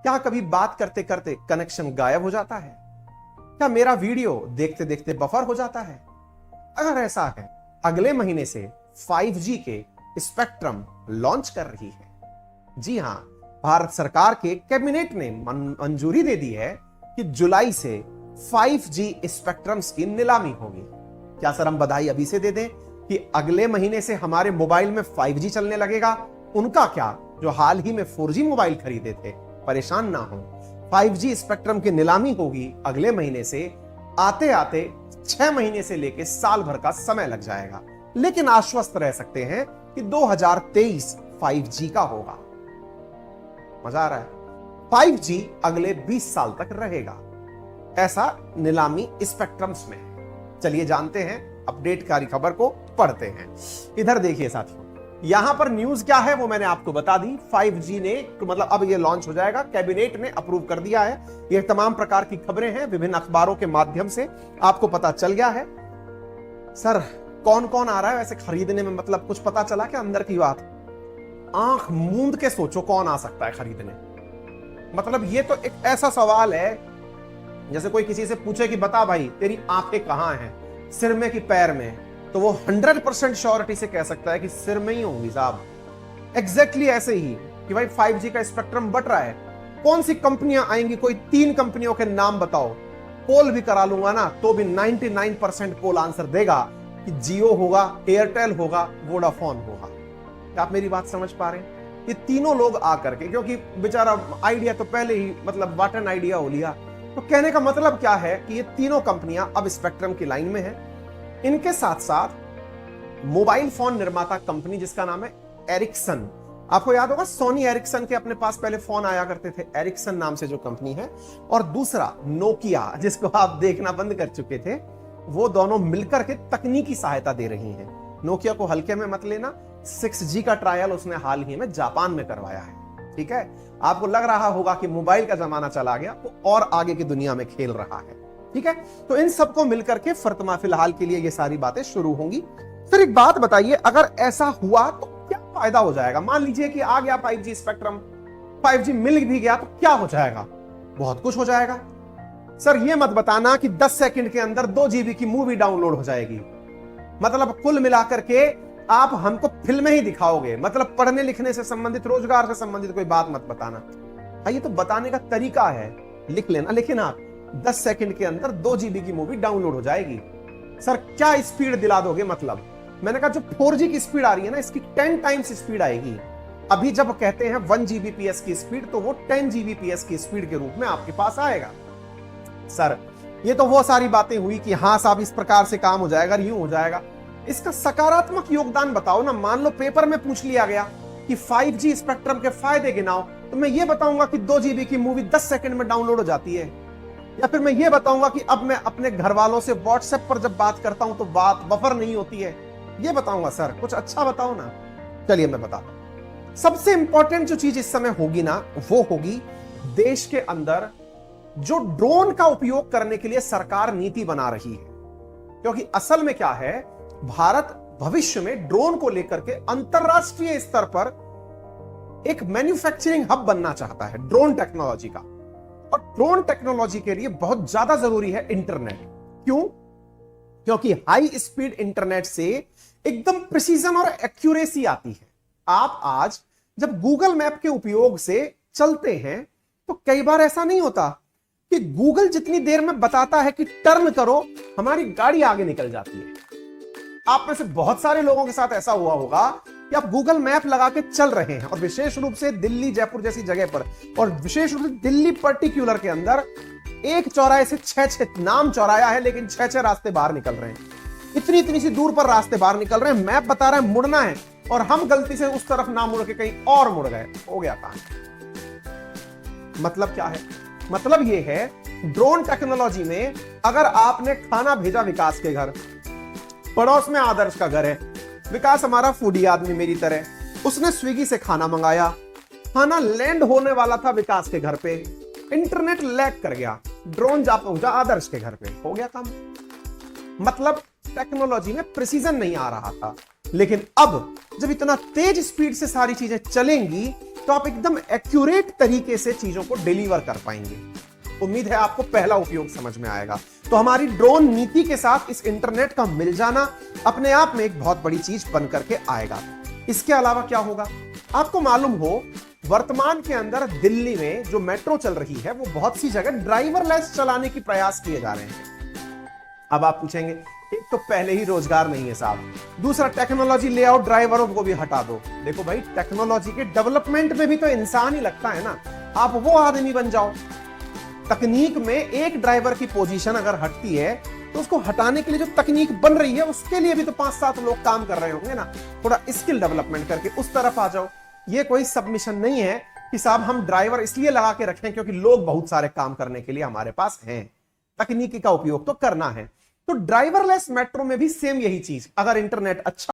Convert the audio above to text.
क्या कभी बात करते करते कनेक्शन गायब हो जाता है? क्या मेरा वीडियो देखते देखते बफर हो जाता है? अगर ऐसा है, अगले महीने से 5G के स्पेक्ट्रम लॉन्च कर रही है। जी हां, भारत सरकार के कैबिनेट ने मंजूरी दे दी है कि जुलाई से 5G स्पेक्ट्रम्स की नीलामी होगी। क्या सर हम बधाई अभी से दे दें कि अगले महीने से हमारे मोबाइल में 5G चलने लगेगा? उनका क्या, जो हाल ही में 4G मोबाइल खरीदे थे, परेशान ना हो। 5G स्पेक्ट्रम की नीलामी होगी अगले महीने से। आते आते 6 महीने से लेकर साल भर का समय लग जाएगा, लेकिन आश्वस्त रह सकते हैं कि 2023 5G का होगा। मजा आ रहा है? 5G अगले 20 साल तक रहेगा, ऐसा नीलामी स्पेक्ट्रम्स में है। चलिए जानते हैं, अपडेटकारी खबर को पढ़ते हैं। इधर देखिए साथियों, यहां पर न्यूज क्या है वो मैंने आपको बता दी। 5G ने मतलब अब ये लॉन्च हो जाएगा, कैबिनेट ने अप्रूव कर दिया है। ये तमाम प्रकार की खबरें हैं, विभिन्न अखबारों के माध्यम से आपको पता चल गया है। सर कौन कौन आ रहा है वैसे खरीदने में, मतलब कुछ पता चला क्या अंदर की बात? आंख मूंद के सोचो कौन आ सकता है खरीदने। मतलब ये तो एक ऐसा सवाल है जैसे कोई किसी से पूछे कि बता भाई तेरी आंखें कहां हैं, सिर में कि पैर में, तो वो 100% श्योरिटी से कह सकता है कि सिर में ही होंगी साहब। एग्जैक्टली ऐसे ही कि भाई 5G का स्पेक्ट्रम बट रहा है, कौन सी कंपनियां आएंगी, कोई 3 कंपनियों के नाम बताओ। पोल भी करा लूंगा ना तो भी 99% पोल आंसर देगा कि जियो होगा, एयरटेल होगा, वोडाफोन होगा। क्या आप मेरी बात समझ पा रहे हैं? ये तीनों लोग आकर के, क्योंकि बेचारा आइडिया तो पहले ही मतलब वाटन आइडिया हो लिया, तो कहने का मतलब क्या है कि ये तीनों कंपनियां अब स्पेक्ट्रम की लाइन में है। इनके साथ साथ मोबाइल फोन निर्माता कंपनी जिसका नाम है एरिक्सन, आपको याद होगा सोनी एरिक्सन के अपने पास पहले फोन आया करते थे, एरिक्सन नाम से जो कंपनी है, और दूसरा नोकिया जिसको आप देखना बंद कर चुके थे, वो दोनों मिलकर के तकनीकी सहायता दे रही हैं। नोकिया को हल्के में मत लेना, 6G का ट्रायल उसने हाल ही में जापान में करवाया है। ठीक है, आपको लग रहा होगा कि मोबाइल का जमाना चला गया, वो और आगे की दुनिया में खेल रहा है। ठीक है, तो इन सबको मिलकर के फर्तमा फिलहाल के लिए ये सारी बातें शुरू होंगी। फिर एक बात बताइए, अगर ऐसा हुआ तो क्या फायदा हो जाएगा? मान लीजिए कि आ गया 5G स्पेक्ट्रम, 5G मिल भी गया तो क्या हो जाएगा? बहुत कुछ हो जाएगा। सर ये मत बताना कि 10 सेकंड के अंदर 2 GB की मूवी डाउनलोड हो जाएगी। मतलब कुल मिलाकर के आप हमको फिल्में ही दिखाओगे, मतलब पढ़ने लिखने से संबंधित, रोजगार से संबंधित कोई बात मत बताना। भाई ये तो बताने का तरीका है, लिख लेना। लेकिन आप 10 सेकंड के अंदर 2 GB की मूवी डाउनलोड हो जाएगी। सर क्या स्पीड दिला दोगे? मतलब मैंने कहा जो 4G की स्पीड आ रही है ना, इसकी 10 टाइम्स स्पीड आएगी। अभी जब कहते हैं 1 Gbps की स्पीड, तो वो 10 Gbps की स्पीड के रूप में आपके पास आएगा। सर ये तो वो सारी बातें हुई कि हाँ साहब इस प्रकार से काम हो जाएगा, यूं हो जाएगा। इसका सकारात्मक योगदान बताओ ना। मान लो पेपर में पूछ लिया गया कि 5G स्पेक्ट्रम के फायदे गिनाओ, तो मैं ये बताऊंगा कि 2 GB की मूवी 10 सेकंड में डाउनलोड हो जाती है। या फिर मैं ये बताऊंगा कि अब मैं अपने घर वालों से व्हाट्सएप पर जब बात करता हूं तो बात बफर नहीं होती है। ये बताऊंगा। सर कुछ अच्छा बताओ ना। चलिए मैं बताता हूं। सबसे इंपॉर्टेंट जो चीज इस समय होगी ना, वो होगी देश के अंदर जो ड्रोन का उपयोग करने के लिए सरकार नीति बना रही है। क्योंकि असल में क्या है, भारत भविष्य में ड्रोन को लेकर के अंतरराष्ट्रीय स्तर पर एक मैन्युफैक्चरिंग हब बनना चाहता है ड्रोन टेक्नोलॉजी का। और ड्रोन टेक्नोलॉजी के लिए बहुत ज्यादा जरूरी है इंटरनेट। क्यों? क्योंकि हाई स्पीड इंटरनेट से एकदम प्रिसीजन और एक्यूरेसी आती है। आप आज जब गूगल मैप के उपयोग से चलते हैं तो कई बार ऐसा नहीं होता कि गूगल जितनी देर में बताता है कि टर्न करो, हमारी गाड़ी आगे निकल जाती है। आप में से बहुत सारे लोगों के साथ ऐसा हुआ होगा कि आप गूगल मैप लगा के चल रहे हैं, और विशेष रूप से दिल्ली जयपुर जैसी जगह पर, और विशेष रूप से दिल्ली पर्टिकुलर के अंदर एक चौराहे से 6 नाम चौराया है, लेकिन 6 रास्ते बाहर निकल रहे हैं। इतनी सी दूर पर रास्ते बाहर निकल रहे हैं, मैप बता रहा है मुड़ना है, और हम गलती से उस तरफ ना मुड़ के कहीं और मुड़ गए। हो गया काम। मतलब क्या है? मतलब ये है ड्रोन टेक्नोलॉजी में अगर आपने खाना भेजा विकास के घर, पड़ोस में आदर्श का घर है, विकास हमारा फूडी आदमी मेरी तरह, उसने स्विगी से खाना मंगाया, खाना लैंड होने वाला था विकास के घर पे, इंटरनेट लैग कर गया, ड्रोन जा पहुंचा आदर्श के घर पे, हो गया काम। मतलब टेक्नोलॉजी में प्रिसीजन नहीं आ रहा था। लेकिन अब जब इतना तेज स्पीड से सारी चीजें चलेंगी तो आप एकदम एक्यूरेट तरीके से चीजों को डिलीवर कर पाएंगे। उम्मीद है आपको पहला उपयोग समझ में आएगा। तो हमारी ड्रोन नीति के साथ इस इंटरनेट का मिल जाना अपने आप में एक बहुत बड़ी चीज बन करके आएगा। इसके अलावा क्या होगा, आपको मालूम हो वर्तमान के अंदर दिल्ली में जो मेट्रो चल रही है वो बहुत सी जगह ड्राइवरलेस चलाने की प्रयास किए जा रहे हैं। अब आप पूछेंगे, एक तो पहले ही रोजगार नहीं है साहब, दूसरा टेक्नोलॉजी ले आओ, ड्राइवरों को भी हटा दो। देखो भाई, टेक्नोलॉजी के डेवलपमेंट में भी तो इंसान ही लगता है ना, आप वो आदमी बन जाओ। तकनीक में एक ड्राइवर की पोजीशन अगर हटती है तो उसको हटाने के लिए जो तकनीक बन रही है उसके लिए भी तो 5-7 लोग काम कर रहे होंगे ना। थोड़ा स्किल डेवलपमेंट करके उस तरफ आ जाओ। ये कोई सबमिशन नहीं है कि साहब हम ड्राइवर इसलिए लगा के रखें क्योंकि लोग बहुत सारे काम करने के लिए हमारे पास हैं, तकनीकी का उपयोग तो करना है। तो ड्राइवरलेस मेट्रो में भी सेम यही चीज, अगर इंटरनेट अच्छा